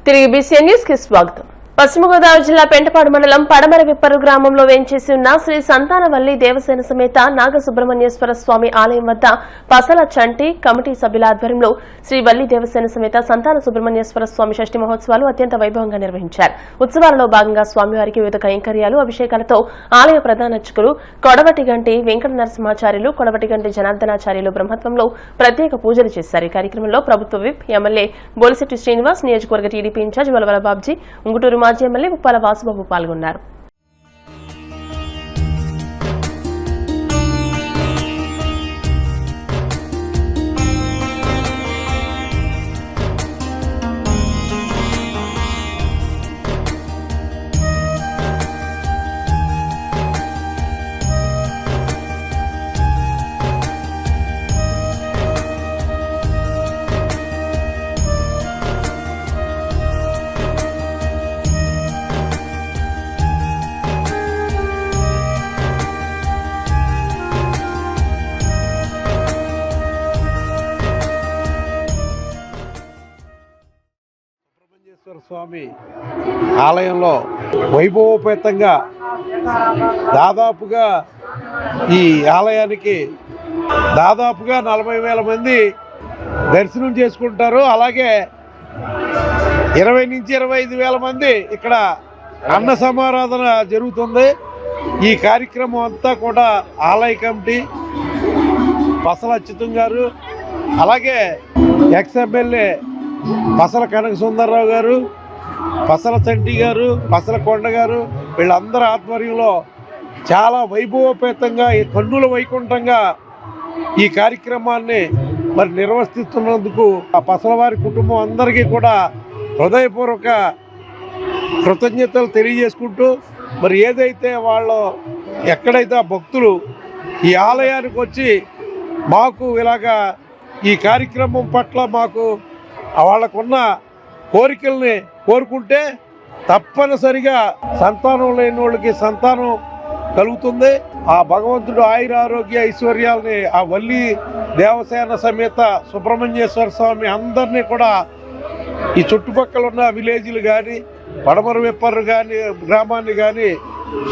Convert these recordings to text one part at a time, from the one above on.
తిరిగి BCN news కి స్వాగతం. పశ్చిమ గోదావరి జిల్లా పెంటపాడు మండలం పడమర విప్పరు గ్రామంలో వేంచేసి ఉన్న శ్రీ సంతానవల్లి దేవసేన సమేత నాగసుబ్రహ్మణ్యేశ్వర స్వామి ఆలయం వద్ద పసల చంటి కమిటీ సభ్యుల ఆధ్వర్యంలో శ్రీ వల్లి దేవసేన సమేత సంతాన సుబ్రహ్మణ్యేశ్వర స్వామి షష్ఠి మహోత్సవాలు అత్యంత వైభవంగా నిర్వహించారు. ఉత్సవాలలో భాగంగా స్వామివారికి వివిధ కైంకర్యాలు అభిషేకాలతో ఆలయ ప్రధాన అర్చకులు కొడవటిగంటి వెంకట నరసింహాచార్యులు కొడవటిగంటి జనార్దనాచార్యులు బ్రహ్మత్వంలో ప్రత్యేక పూజలు చేశారు. ఈ కార్యక్రమంలో ప్రభుత్వ విప్ ఎమ్మెల్యే బోలిశెట్టి శ్రీనివాస్, నియోజకవర్గ టీడీపీ ఇన్ఛార్జ్ వలవల బాబ్జీ, ఉంగుటూరు మాజీ ఎమ్మెల్యే ముప్పాల వాసుబాబు పాల్గొన్నారు. స్వామి ఆలయంలో వైభవోపేతంగా దాదాపుగా ఈ ఆలయానికి దాదాపుగా 40,000 మంది దర్శనం చేసుకుంటారు. అలాగే 20 నుంచి 25,000 మంది ఇక్కడ అన్న సమారాధన జరుగుతుంది. ఈ కార్యక్రమం అంతా కూడా ఆలయ కమిటీ పసల అచ్యుతం గారు, అలాగే ఎక్స్ఎమ్మెల్యే పసల కనక సుందరరావు గారు, పసల చంటి గారు, పసల కొండ గారు, వీళ్ళందరి ఆధ్వర్యంలో చాలా వైభవోపేతంగా కన్నుల వైకుంఠంగా ఈ కార్యక్రమాన్ని నిర్వర్తిస్తున్నందుకు ఆ పసలవారి కుటుంబం అందరికీ కూడా హృదయపూర్వక కృతజ్ఞతలు తెలియజేసుకుంటూ, ఏదైతే వాళ్ళు ఎక్కడైతే ఆ భక్తులు ఈ ఆలయానికి వచ్చి మాకు ఇలాగా ఈ కార్యక్రమం పట్ల మాకు వాళ్ళకున్న కోరికల్ని కోరుకుంటే తప్పనిసరిగా సంతానం లేని వాళ్ళకి సంతానం కలుగుతుంది. ఆ భగవంతుడు ఆయుర ఆరోగ్య ఐశ్వర్యాలని ఆ వల్లి దేవసేన సమేత సుబ్రహ్మణ్యేశ్వర స్వామి అందరినీ కూడా ఈ చుట్టుపక్కల ఉన్న విలేజ్లు కానీ పడమర విప్పరు కానీ గ్రామాన్ని కానీ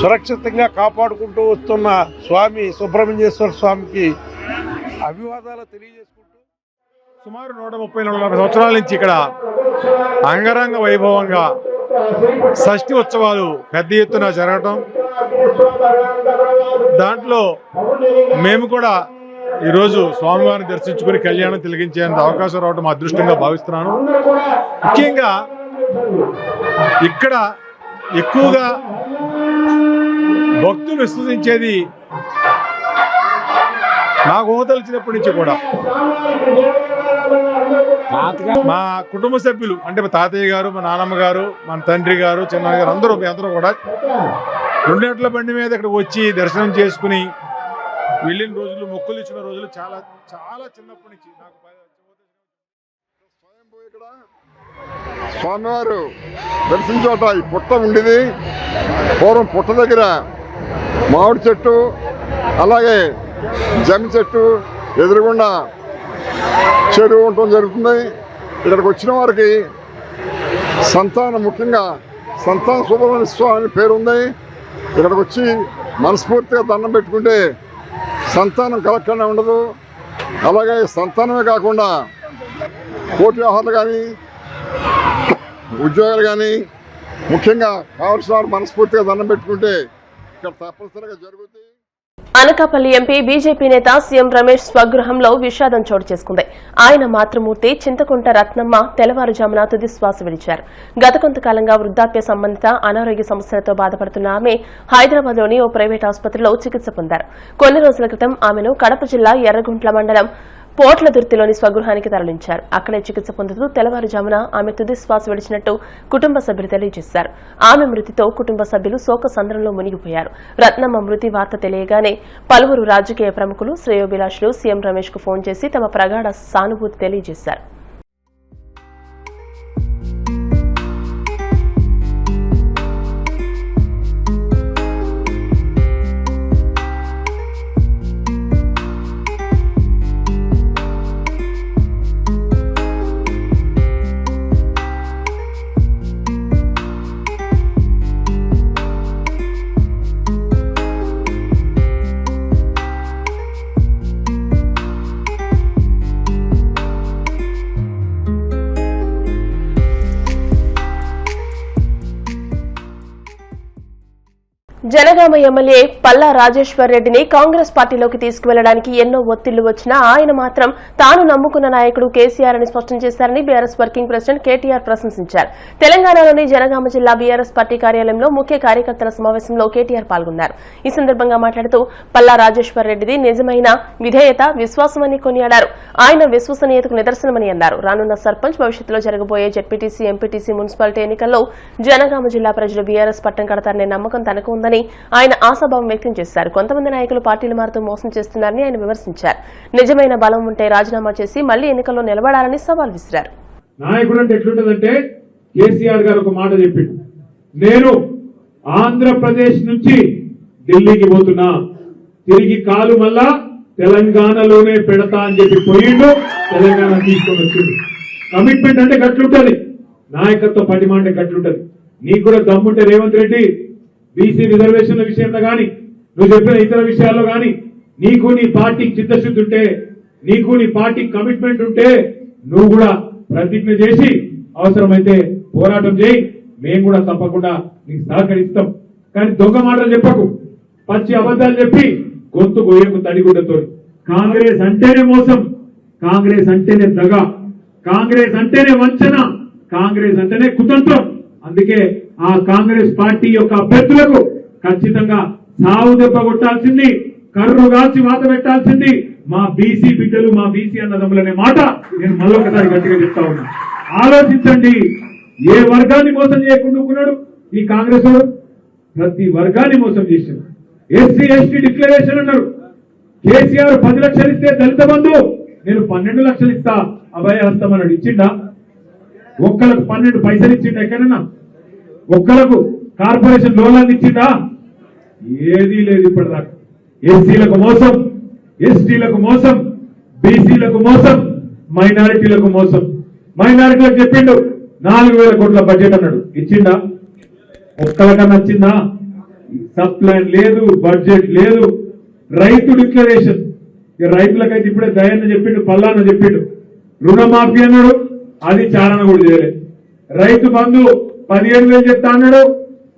సురక్షితంగా కాపాడుకుంటూ వస్తున్న స్వామి సుబ్రహ్మణ్యేశ్వర స్వామికి అభివాదాలు తెలియజేసుకుంటూ సుమారు 130-140 సంవత్సరాల నుంచి ఇక్కడ అంగరంగ వైభవంగా షష్ఠి ఉత్సవాలు పెద్ద ఎత్తున జరగటం, దాంట్లో మేము కూడా ఈరోజు స్వామివారిని దర్శించుకుని కళ్యాణం తిలగించేంత అవకాశం రావడం మా అదృష్టంగా భావిస్తున్నాను. ముఖ్యంగా ఇక్కడ ఎక్కువగా భక్తులు విశ్వసించేది నాకు ఊహతలిచినప్పటి నుంచి కూడా మా కుటుంబ సభ్యులు అంటే మా తాతయ్య గారు, మా నాన్నమ్మ గారు, మన తండ్రి గారు, చిన్నయ్య గారు అందరూ కూడా 2 గంటల బండి మీద ఇక్కడికి వచ్చి దర్శనం చేసుకుని వెళ్ళిన రోజులు, మొక్కులు ఇచ్చిన రోజులు చాలా చాలా చిన్నప్పటి నుంచి నాకు స్వామివారు దర్శించోట ఈ పుట్ట ఉండేది. పూర్వం పుట్ట దగ్గర మామిడి చెట్టు, అలాగే జమ్మి చెట్టు ఎదురుగుండా చెరువు ఉండటం జరుగుతుంది. ఇక్కడికి వచ్చిన వారికి సంతానం, ముఖ్యంగా సంతాన సుబ్రహ్మణ్య స్వామి పేరు ఉంది. ఇక్కడికి వచ్చి మనస్ఫూర్తిగా దండం పెట్టుకుంటే సంతానం కలగకుండా ఉండదు. అలాగే సంతానమే కాకుండా కోటి వ్యవహారాలు కానీ ఉద్యోగాలు కానీ ముఖ్యంగా కావలసిన వారు మనస్ఫూర్తిగా దండం పెట్టుకుంటే ఇక్కడ తప్పనిసరిగా జరుగుతుంది. అనకాపల్లి ఎంపీ బీజేపీ నేత సీఎం రమేష్ స్వగృహంలో విషాదం చోటు చేసుకుంది. ఆయన మాతృమూర్తి చింతకుంట రత్నమ్మ తెల్లవారుజామున తుది శ్వాస విడిచారు. గత కొంతకాలంగా వృద్ధాప్య సంబంధిత అనారోగ్య సమస్యలతో బాధపడుతున్న ఆమె హైదరాబాద్లోని ఓ ప్రైవేట్ ఆసుపత్రిలో చికిత్స పొందారు. కొన్ని రోజుల క్రితం ఆమెను కడప జిల్లా ఎర్రగుంట్ల మండలం పోట్లదుర్తిలోని స్వగృహానికి తరలించారు. అక్కడే చికిత్స పొందుతూ తెల్లవారుజామున ఆమె తుది శ్వాస విడిచినట్టు కుటుంబ సభ్యులు తెలియజేశారు. ఆమె మృతితో కుటుంబ సభ్యులు శోక సంద్రంలో మునిగిపోయారు. రత్నమ్మ మృతి వార్త తెలియగానే పలువురు రాజకీయ ప్రముఖులు, శ్రేయోభిలాషులు సీఎం రమేష్ కు ఫోన్ చేసి తమ ప్రగాఢ సానుభూతి తెలియజేశారు. జనగామ ఎమ్మెల్యే పల్లా రాజేశ్వర్ రెడ్డిని కాంగ్రెస్ పార్టీలోకి తీసుకువెళ్లడానికి ఎన్నో ఒత్తిళ్లు వచ్చినా ఆయన మాత్రం తాను నమ్ముకున్న నాయకుడు కేసీఆర్ అని స్పష్టం చేశారని బీఆర్ఎస్ వర్కింగ్ ప్రెసిడెంట్ కేటీఆర్ ప్రశంసించారు. తెలంగాణలోని జనగామ జిల్లా బీఆర్ఎస్ పార్టీ కార్యాలయంలో ముఖ్య కార్యకర్తల సమావేశంలో కేటీఆర్ పాల్గొన్నారు. ఈ సందర్భంగా మాట్లాడుతూ పల్లా రాజేశ్వర్ రెడ్డిది నిజమైన విధేయత, విశ్వాసమని కొనియాడారు. ఆయన విశ్వసనీయతకు నిదర్శనమని అన్నారు. రానున్న సర్పంచ్, భవిష్యత్తులో జరగబోయే జెడ్పీటీసీ, ఎంపీటీసీ, మున్సిపాలిటీ ఎన్నికల్లో జనగామ జిల్లా ప్రజలు బీఆర్ఎస్ పట్టం కడతారనే నమ్మకం తనకు ఉందని ఆయన ఆశాభావం వ్యక్తం చేశారు. కొంతమంది నాయకులు పార్టీలు మారుతూ మోసం చేస్తున్నారని ఆయన విమర్శించారు. నిజమైన బలం ఉంటే రాజీనామా చేసి మళ్లీ ఎన్నికల్లో నిలబడాలని సవాల్ విసిరారు. నాయకుడు అంటే ఎట్లుంటదంటే కేసీఆర్ గారు ఒక మాట చెప్పిండు, నేను ఆంధ్రప్రదేశ్ నుంచి ఢిల్లీకి పోతున్నా, తిరిగి కాలు మళ్ళా తెలంగాణలోనే పెడతా అని చెప్పి పోయిండు. తెలంగాణ తీసుకొని వచ్చిండు. కమిట్మెంట్ అంటే గట్లుంటది, నాయకత్వ పటిమ అంటే గట్లుంటది. నీకు కూడా దమ్ముంటే రేవంత్ రెడ్డి బీసీ రిజర్వేషన్ల విషయంలో గాని, నువ్వు చెప్పిన ఇతర విషయాల్లో గాని నీకు నీ పార్టీకి చిత్తశుద్ధి ఉంటే, నీకు నీ పార్టీకి కమిట్మెంట్ ఉంటే నువ్వు కూడా ప్రతిజ్ఞ చేసి అవసరమైతే పోరాటం చేయి. మేము కూడా తప్పకుండా నీకు సహకరిస్తాం. కానీ దొంగ మాటలు చెప్పకు, పచ్చి అబద్ధాలు చెప్పి గొంతు గొయ్యకు తడిగుడ్డతో. కాంగ్రెస్ అంటేనే మోసం, కాంగ్రెస్ అంటేనే దగ, కాంగ్రెస్ అంటేనే వంచన, కాంగ్రెస్ అంటేనే కుతంత్రం. అందుకే ఆ కాంగ్రెస్ పార్టీ యొక్క అభ్యర్థులకు ఖచ్చితంగా సావు దెబ్బ కొట్టాల్సింది, కర్రు కాల్చి వాత పెట్టాల్సింది మా బీసీ బిడ్డలు, మా బీసీ అన్నదమ్ములనే మాట నేను మళ్ళొకసారి గట్టిగా చెప్తా ఉన్నా. ఆలోచించండి, ఏ వర్గాన్ని మోసం చేయకుండా ఈ కాంగ్రెస్ వాడు ప్రతి వర్గాన్ని మోసం చేశారు. ఎస్సీ ఎస్టీ డిక్లరేషన్ అన్నారు. కేసీఆర్ 10 లక్షలు ఇస్తే దళిత బంధు నేను 12 లక్షలు ఇస్తా అభయహస్తం అన్నాడు. ఇచ్చిండా? ఒక్కలకు 12 పైసలు ఇచ్చిండా? ఎక్కడన్నా ఒక్కలకు కార్పొరేషన్ లోన్లను ఇచ్చిండా? ఏదీ లేదు ఇప్పటిదాకా. ఎస్సీలకు మోసం, ఎస్టీలకు మోసం, బీసీలకు మోసం, మైనారిటీలకు మోసం. మైనారిటీలకు చెప్పిండు 4,000 కోట్ల బడ్జెట్ అన్నాడు. ఇచ్చిండా? ఒక్కలకన్నా వచ్చిందా? సప్లైన్ లేదు, బడ్జెట్ లేదు. రైతు డిక్లరేషన్, రైతులకైతే ఇప్పుడే దయన్న చెప్పిండు, పల్లాన్న చెప్పిండు. రుణమాఫీ అన్నాడు, అది చారణ కూడా చేయలేదు. రైతు బంధు 17,000 చెప్తా అన్నాడు,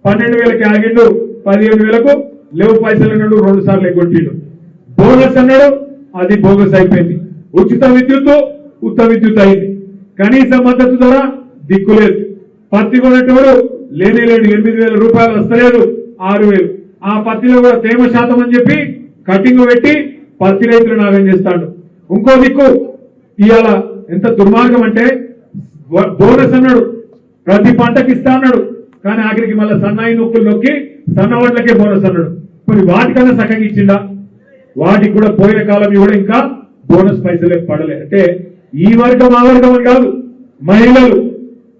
12,000కి ఆగిండు. 17,000కు లేవు పైసలు అన్నాడు, 2 సార్లు ఎగ్గొట్టిండు. బోనస్ అన్నాడు, అది బోగస్ అయిపోయింది. ఉచిత విద్యుత్ ఉత్త విద్యుత్ అయింది. కనీస మద్దతు ధర దిక్కులేదు. పత్తి కొనేటోడు లేని 8,000 రూపాయలు వస్తలేదు, 6,000. ఆ పత్తిలో కూడా తేమ శాతం అని చెప్పి కటింగ్ పెట్టి పత్తి రైతులు నాగం చేస్తాడు. ఇంకో దిక్కు ఇవాళ ఎంత దుర్మార్గం అంటే బోనస్ అన్నాడు, ప్రతి పంటకి ఇస్తా అన్నాడు. కానీ ఆఖరికి మళ్ళీ సన్నాయి నొక్కులు నొక్కి సన్నవాట్లకే బోనస్ అన్నాడు. మరి వాటికన్నా సగంగా ఇచ్చిండా? వాటికి కూడా పోయిన కాలం కూడా ఇంకా బోనస్ పైసలే పడలే. అంటే ఈ వర్గం ఆ వర్గం అని కాదు, మహిళలు,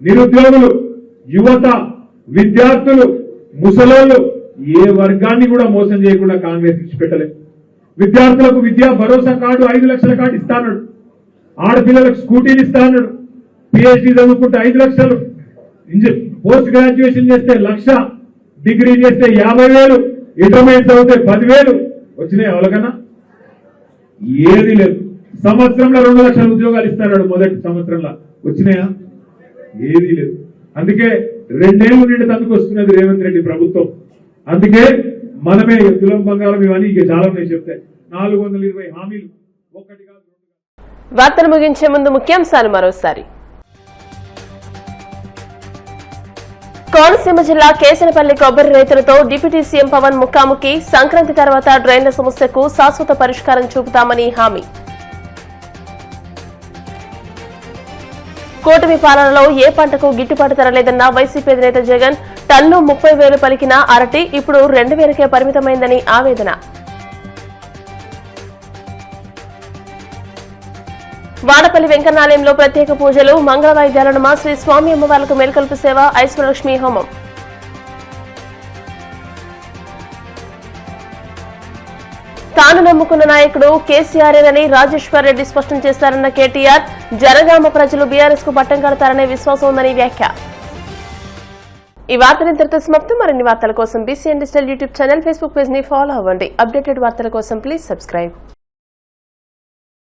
నిరుద్యోగులు, యువత, విద్యార్థులు, ముసలోళ్ళు ఏ వర్గాన్ని కూడా మోసం చేయకుండా కాంగ్రెస్ ఇచ్చిపెట్టలేదు. విద్యార్థులకు విద్యా భరోసా కార్డు 5 లక్షల కార్డు ఇస్తా అన్నాడు. ఆడపిల్లలకు స్కూటీలు ఇస్తా అన్నాడు. పిహెచ్డీ చదువుకుంటే 5 లక్షలు, పోస్ట్ గ్రాడ్యుయేషన్ చేస్తే 1,00,000, డిగ్రీ చేస్తే 50,000, ఇంటర్మీడియట్ చదివితే 10,000 వచ్చినాయి. ఎవరికన్నా ఏది లేదు. సంవత్సరంలో 2 లక్షల ఉద్యోగాలు ఇస్తాడు. మొదటి సంవత్సరంలో వచ్చినాయా? ఏదీ లేదు. అందుకే 2 ఏళ్ళు నిండి తందుకు వస్తున్నది రేవంత్ రెడ్డి ప్రభుత్వం. అందుకే మనమే తులం బంగారం ఇవన్నీ ఇక చాలా చెప్తే 420 హామీలు ఒక్కటి కాదు. వార్తలు ముగించే ముందు ముఖ్యాంశాలు మరోసారి. కోనసీమ జిల్లా కేసనపల్లి కొబ్బరి రైతులతో డిప్యూటీ సీఎం పవన్ ముఖాముఖి. సంక్రాంతి తర్వాత డ్రైన్ల సమస్యకు శాశ్వత పరిష్కారం చూపుతామని హామీ. కూటమి పాలనలో ఏ పంటకు గిట్టుబాటు ధర లేదన్న వైసీపీ అధినేత జగన్. టన్ను 30,000 పలికిన అరటి ఇప్పుడు 2,000కే పరిమితమైందని ఆవేదన. వాడపల్లి వెంకన్నాలయంలో ప్రత్యేక పూజలు, మంగళ వాయిద్యాల నమ. శ్రీ స్వామి అమ్మవార్లకు మేల్కొల్పు సేవ, ఐశ్వర్యలక్ష్మి హోమం. తాను నమ్ముకున్న నాయకుడు కేసీఆర్ఏనని రాజేశ్వర్ రెడ్డి స్పష్టం చేశారన్న కేటీఆర్. జనగామ ప్రజలు బీఆర్ఎస్ కు పట్టం కడతారనే విశ్వాసం ఉందని వ్యాఖ్య. ఈ వార్తలు ఇంతటితో సమాప్తం. మరిన్ని వార్తల కోసం BCN digital YouTube channel, Facebook page ని ఫాలో అవ్వండి. అప్డేటెడ్ వార్తల కోసం ప్లీజ్ సబ్స్క్రైబ్.